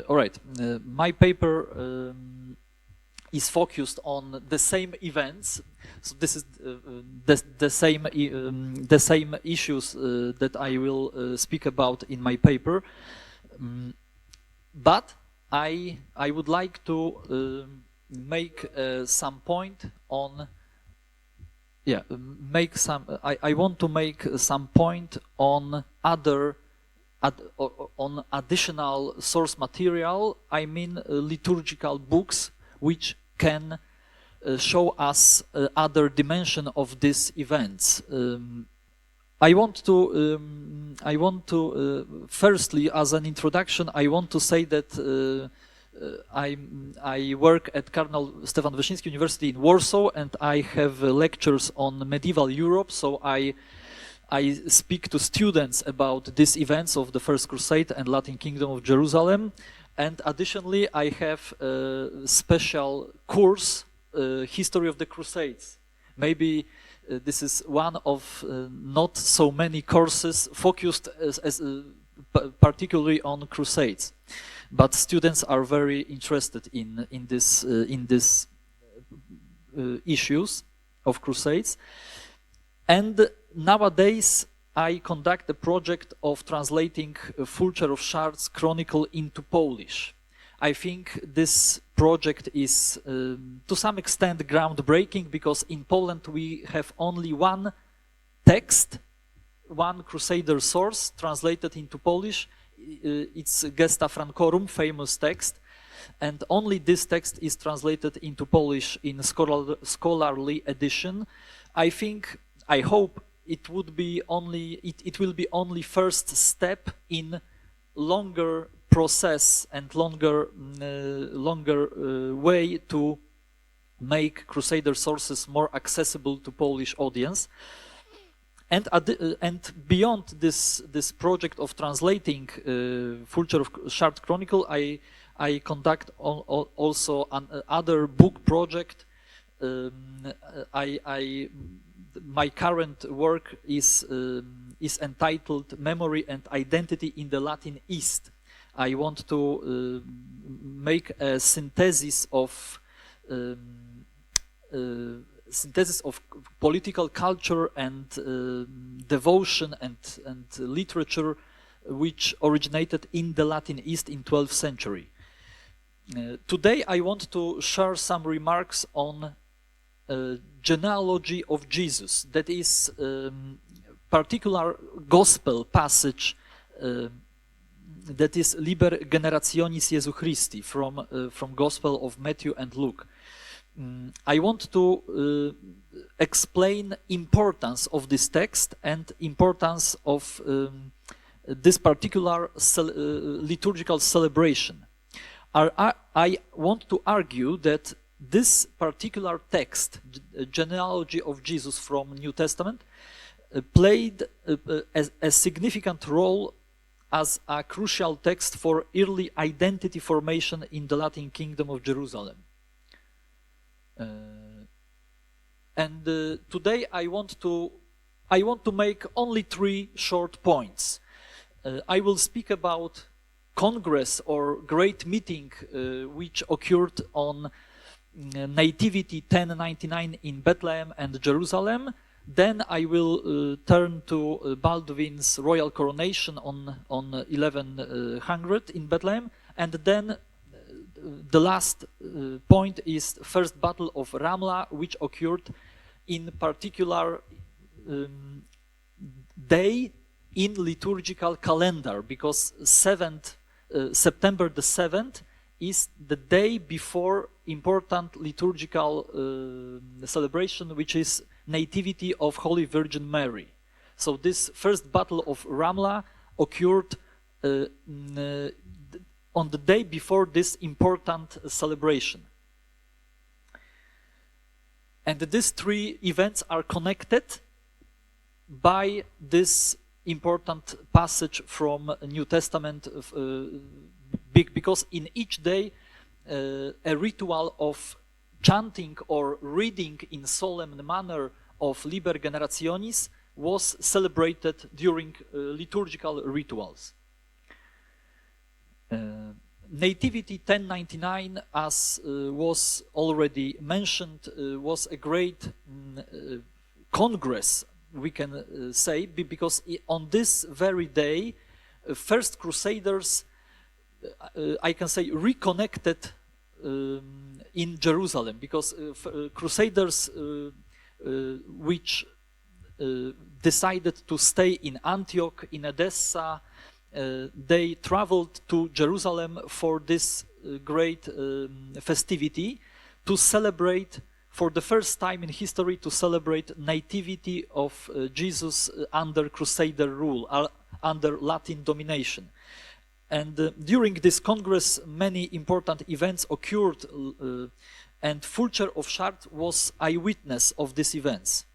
All right. My paper is focused on the same events. So this is the same issues that I will speak about in my paper. But I would like to make some point on. Yeah, make some. I want to make some point on on additional source material. I mean liturgical books which can show us other dimension of these events. I want to firstly, as an introduction, I want to say that I work at Cardinal Stefan Wyszyński University in Warsaw, and I have lectures on medieval Europe. So I speak to students about these events of the First Crusade and Latin Kingdom of Jerusalem. And additionally, I have a special course, History of the Crusades. Maybe this is one of not so many courses focused particularly on Crusades. But students are very interested in these issues of Crusades. And nowadays, I conduct a project of translating Fulcher of Chartres' Chronicle into Polish. I think this project is to some extent groundbreaking, because in Poland we have only one text, one Crusader source translated into Polish. It's Gesta Francorum, famous text, and only this text is translated into Polish in scholarly edition. I hope it will be only first step in longer process and longer way to make Crusader sources more accessible to Polish audience. And beyond this project of translating Fulcher of Chartres Chronicle, I conduct also another book project. My current work is entitled Memory and Identity in the Latin East. I want to make a synthesis of political culture and devotion and literature which originated in the Latin East in 12th century. Today I want to share some remarks on Genealogy of Jesus. That is particular gospel passage that is Liber Generationis Jesu Christi from Gospel of Matthew and Luke. I want to explain importance of this text and importance of this particular liturgical celebration. I want to argue that this particular text, Genealogy of Jesus from New Testament, played a significant role as a crucial text for early identity formation in the Latin Kingdom of Jerusalem. Today I want to make only 3 short points. I will speak about Congress or Great Meeting which occurred on Nativity 1099 in Bethlehem and Jerusalem. Then I will turn to Baldwin's royal coronation on 1100 in Bethlehem, and then the last point is first battle of Ramla, which occurred in particular day in liturgical calendar, because September the 7th is the day before important liturgical celebration, which is Nativity of Holy Virgin Mary. So this first battle of Ramla occurred on the day before this important celebration. And these 3 events are connected by this important passage from New Testament, because in each day a ritual of chanting or reading in solemn manner of Liber Generationis was celebrated during liturgical rituals. Nativity 1099, as was already mentioned, was a great congress, we can say, because on this very day, first Crusaders, I can say, reconnected in Jerusalem, because Crusaders which decided to stay in Antioch, in Edessa, they traveled to Jerusalem for this great festivity to celebrate, for the first time in history, to celebrate nativity of Jesus under Crusader rule, under Latin domination. And during this Congress, many important events occurred, and Fulcher of Chartres was eyewitness of these events.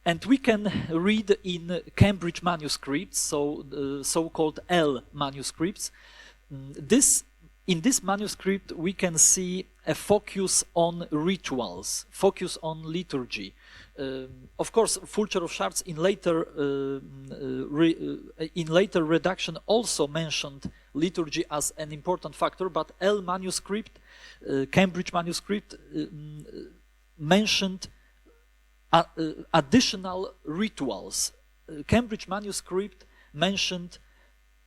And we can read in Cambridge manuscripts, so-called L manuscripts. In this manuscript, we can see a focus on rituals, focus on liturgy. Of course, Fulcher of Chartres in later redaction also mentioned liturgy as an important factor, but L manuscript, Cambridge manuscript, mentioned additional rituals. Cambridge manuscript mentioned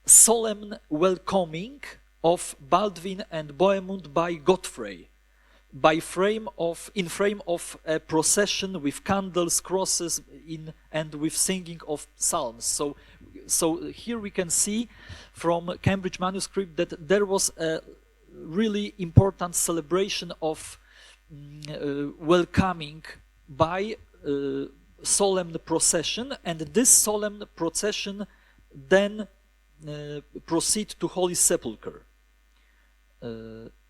solemn welcoming of Baldwin and Bohemund by Godfrey, in frame of a procession with candles, crosses, and with singing of psalms. So here we can see from Cambridge manuscript that there was a really important celebration of welcoming by solemn procession, and this solemn procession then proceed to Holy Sepulchre.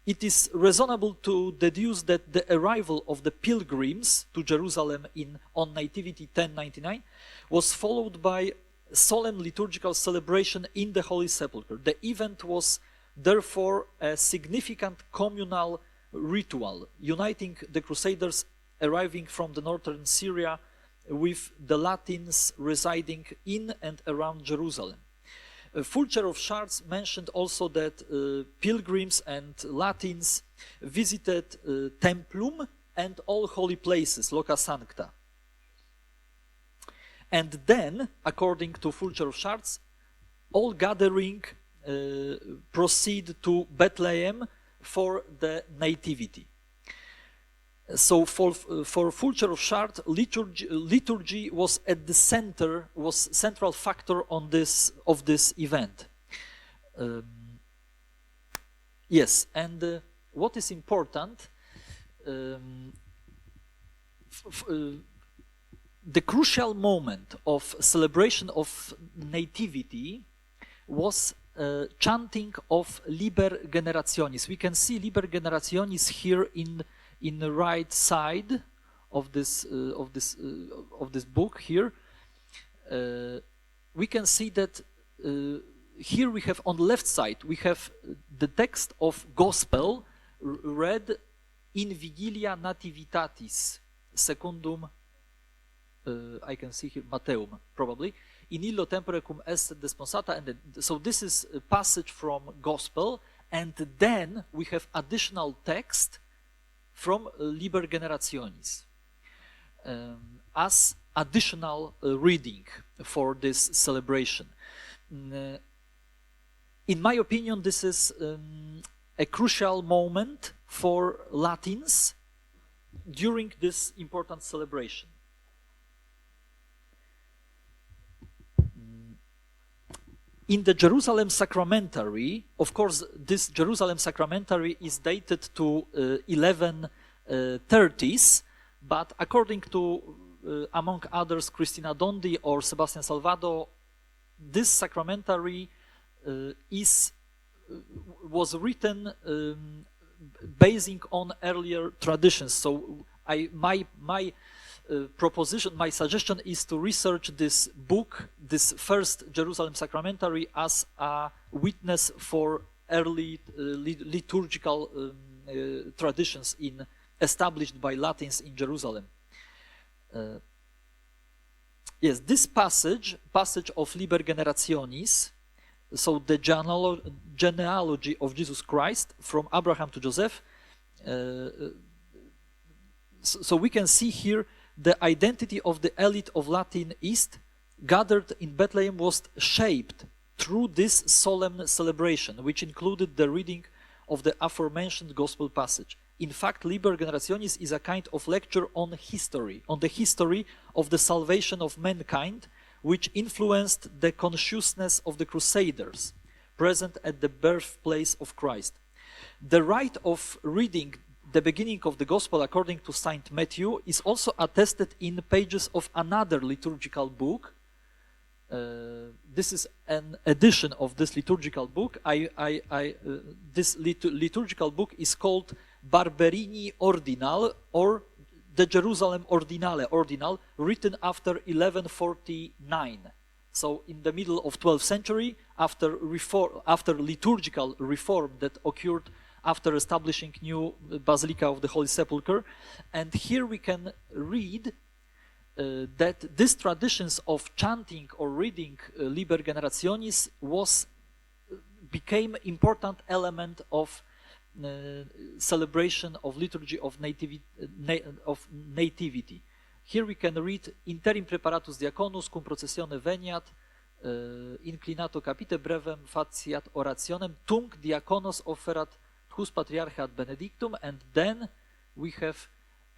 It is reasonable to deduce that the arrival of the pilgrims to Jerusalem on Nativity 1099 was followed by solemn liturgical celebration in the Holy Sepulchre. The event was therefore a significant communal ritual, uniting the Crusaders arriving from the northern Syria with the Latins residing in and around Jerusalem. Fulcher of Chartres mentioned also that pilgrims and Latins visited Templum and all holy places, loca sancta. And then, according to Fulcher of Chartres, all gathering proceed to Bethlehem for the nativity. So for Fulcher of Chartres, liturgy was at the center, was central factor of this event. Yes, and what is important, the crucial moment of celebration of nativity was chanting of Liber Generationis. We can see Liber Generationis here in the right side of this book here. We can see that here we have on the left side we have the text of Gospel read in Vigilia Nativitatis secundum. I can see here Matteum probably. In illo tempore cum est desponsata, and so this is a passage from Gospel, and then we have additional text from Liber Generationis as additional reading for this celebration. In my opinion, this is a crucial moment for Latins during this important celebration. In the Jerusalem Sacramentary, of course, this Jerusalem Sacramentary is dated to 1130s, but according to, among others, Cristina Dondi or Sebastian Salvado, this Sacramentary was written basing on earlier traditions. So my proposition, my suggestion is to research this book, this first Jerusalem Sacramentary, as a witness for early liturgical traditions established by Latins in Jerusalem. Yes, this passage of Liber Generationis so the genealogy of Jesus Christ from Abraham to Joseph. So we can see here the identity of the elite of Latin East gathered in Bethlehem was shaped through this solemn celebration, which included the reading of the aforementioned gospel passage. In fact, Liber Generationis is a kind of lecture on history, on the history of the salvation of mankind, which influenced the consciousness of the Crusaders present at the birthplace of Christ. The rite of reading the beginning of the Gospel according to Saint Matthew is also attested in pages of another liturgical book. This is an edition of this liturgical book. This liturgical book is called Barberini Ordinal, or the Jerusalem Ordinal, written after 1149. So in the middle of 12th century, after liturgical reform that occurred after establishing new Basilica of the Holy Sepulchre. And here we can read that these traditions of chanting or reading Liber Generationis became important element of celebration of liturgy of nativity. Here we can read interim preparatus diaconus cum processione veniat inclinato capite brevem faciat orationem tunc diaconos offerat hus patriarcha ad benedictum, and then we have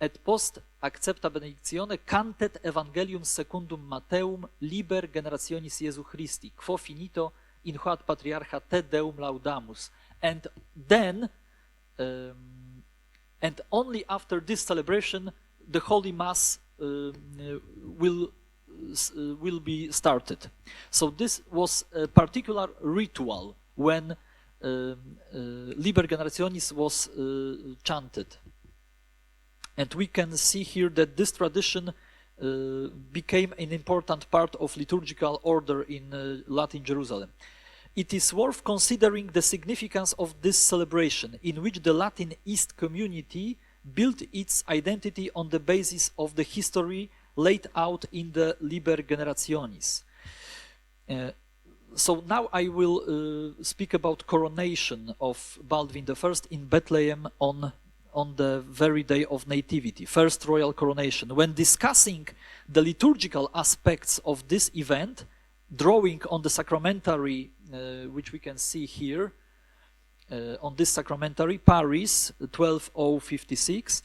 et post accepta benedictione cantet evangelium secundum Matteum Liber Generationis Jesu Christi quo finito in hoc patriarcha te deum laudamus. And then and only after this celebration the Holy Mass will be started. So this was a particular ritual when Liber Generationis was chanted. And we can see here that this tradition became an important part of liturgical order in Latin Jerusalem. It is worth considering the significance of this celebration, in which the Latin East community built its identity on the basis of the history laid out in the Liber Generationis. So now I will speak about coronation of Baldwin I in Bethlehem on the very day of Nativity, first royal coronation. When discussing the liturgical aspects of this event, drawing on the sacramentary, which we can see here, on this sacramentary, Paris, 12056,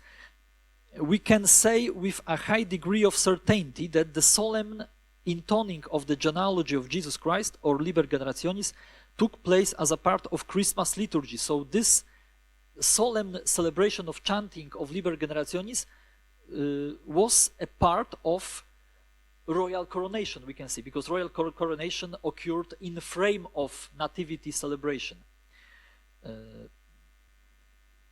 we can say with a high degree of certainty that the solemn intoning of the genealogy of Jesus Christ, or Liber Generationis, took place as a part of Christmas liturgy. So this solemn celebration of chanting of Liber Generationis was a part of royal coronation, we can see, because royal coronation occurred in the frame of nativity celebration.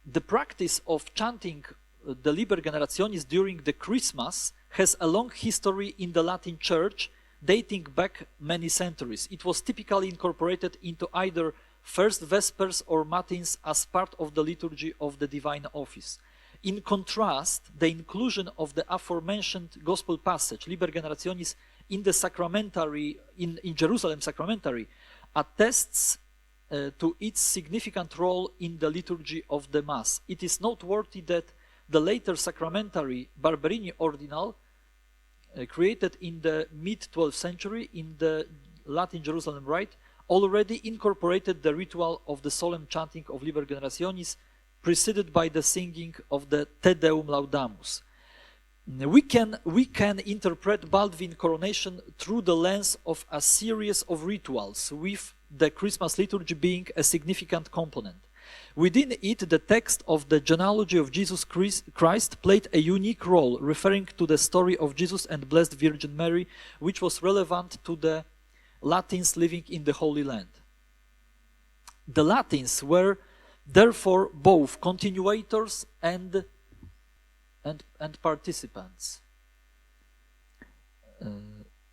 The practice of chanting the Liber Generationis during the Christmas has a long history in the Latin Church, dating back many centuries. It was typically incorporated into either first Vespers or Matins as part of the liturgy of the Divine Office. In contrast, the inclusion of the aforementioned Gospel passage, Liber Generationis, in the sacramentary, in Jerusalem sacramentary, attests to its significant role in the liturgy of the Mass. It is noteworthy that the later sacramentary Barberini Ordinal, created in the mid-12th century in the Latin Jerusalem Rite, already incorporated the ritual of the solemn chanting of Liber Generationis, preceded by the singing of the Te Deum Laudamus. We can interpret Baldwin coronation through the lens of a series of rituals, with the Christmas liturgy being a significant component. Within it, the text of the genealogy of Jesus Christ played a unique role, referring to the story of Jesus and Blessed Virgin Mary, which was relevant to the Latins living in the Holy Land. The Latins were therefore both continuators and participants.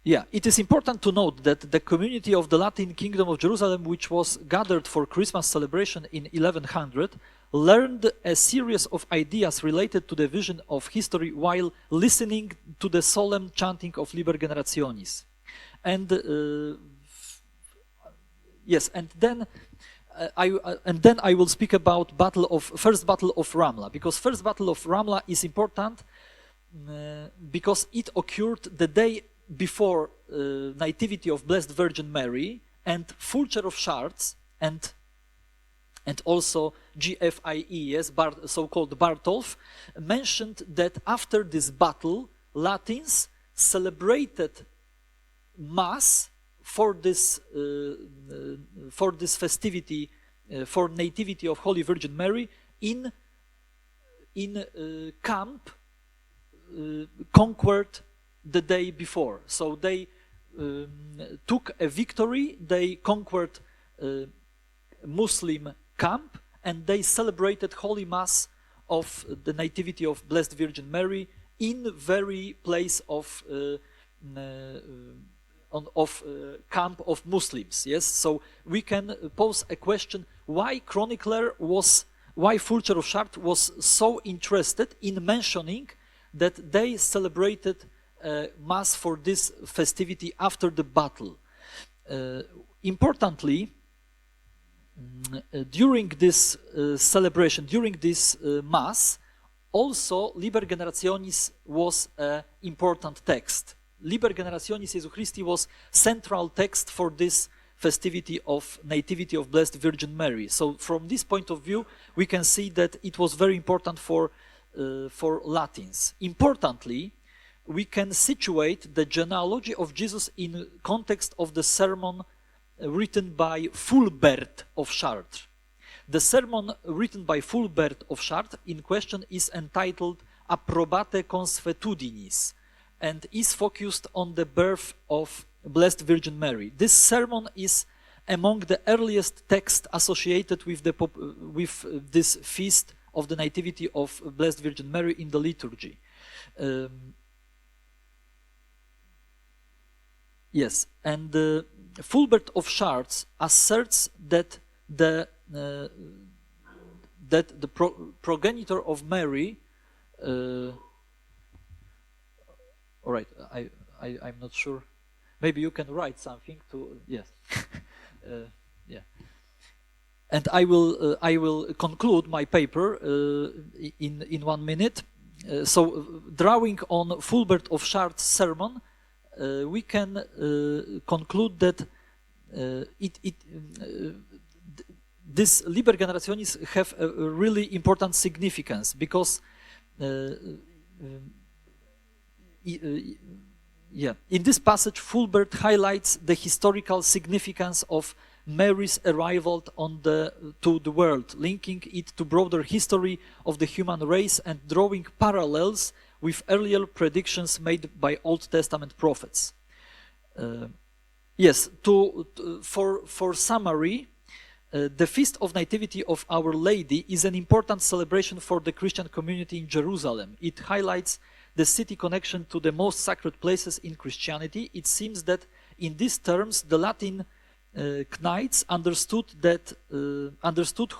It is important to note that the community of the Latin Kingdom of Jerusalem, which was gathered for Christmas celebration in 1100, learned a series of ideas related to the vision of history while listening to the solemn chanting of Liber Generationis. And yes, and then I will speak about first battle of Ramla, because first battle of Ramla is important because it occurred the day before Nativity of Blessed Virgin Mary, and Fulcher of Chartres and also GFIE, yes, so-called Bartolf, mentioned that after this battle, Latins celebrated Mass for this festivity, for Nativity of Holy Virgin Mary in camp conquered the day before. So they took a victory, they conquered Muslim camp, and they celebrated Holy Mass of the Nativity of Blessed Virgin Mary in very place of camp of Muslims. Yes, so we can pose a question: why why Fulcher of Chartres was so interested in mentioning that they celebrated Mass for this festivity after the battle? Importantly, during this celebration, during this Mass, also Liber Generationis was an important text. Liber Generationis Jesu Christi was central text for this festivity of Nativity of Blessed Virgin Mary. So from this point of view, we can see that it was very important for Latins. Importantly, we can situate the genealogy of Jesus in context of the sermon written by Fulbert of Chartres. The sermon written by Fulbert of Chartres in question is entitled Approbate Consuetudinis and is focused on the birth of Blessed Virgin Mary. This sermon is among the earliest texts associated with this feast of the Nativity of Blessed Virgin Mary in the liturgy. Yes, and Fulbert of Chartres asserts that the progenitor of Mary. All right, I'm not sure. Maybe you can write something to yes, yeah. And I will conclude my paper in 1 minute. So, drawing on Fulbert of Chartres' sermon, we can conclude that this Liber Generationis have a really important significance because in this passage Fulbert highlights the historical significance of Mary's arrival to the world, linking it to broader history of the human race and drawing parallels with earlier predictions made by Old Testament prophets. Yes, for summary, the Feast of Nativity of Our Lady is an important celebration for the Christian community in Jerusalem. It highlights the city connection to the most sacred places in Christianity. It seems that in these terms the Latin knights understood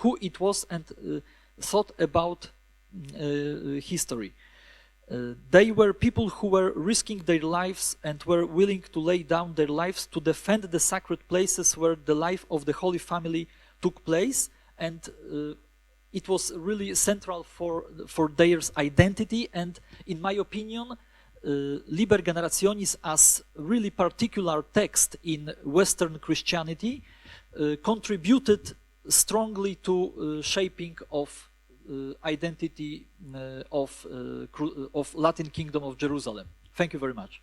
who it was and thought about history. They were people who were risking their lives and were willing to lay down their lives to defend the sacred places where the life of the Holy Family took place, and it was really central for their identity. And in my opinion, Liber Generationis as really particular text in Western Christianity contributed strongly to shaping of identity of Latin Kingdom of Jerusalem. Thank you very much.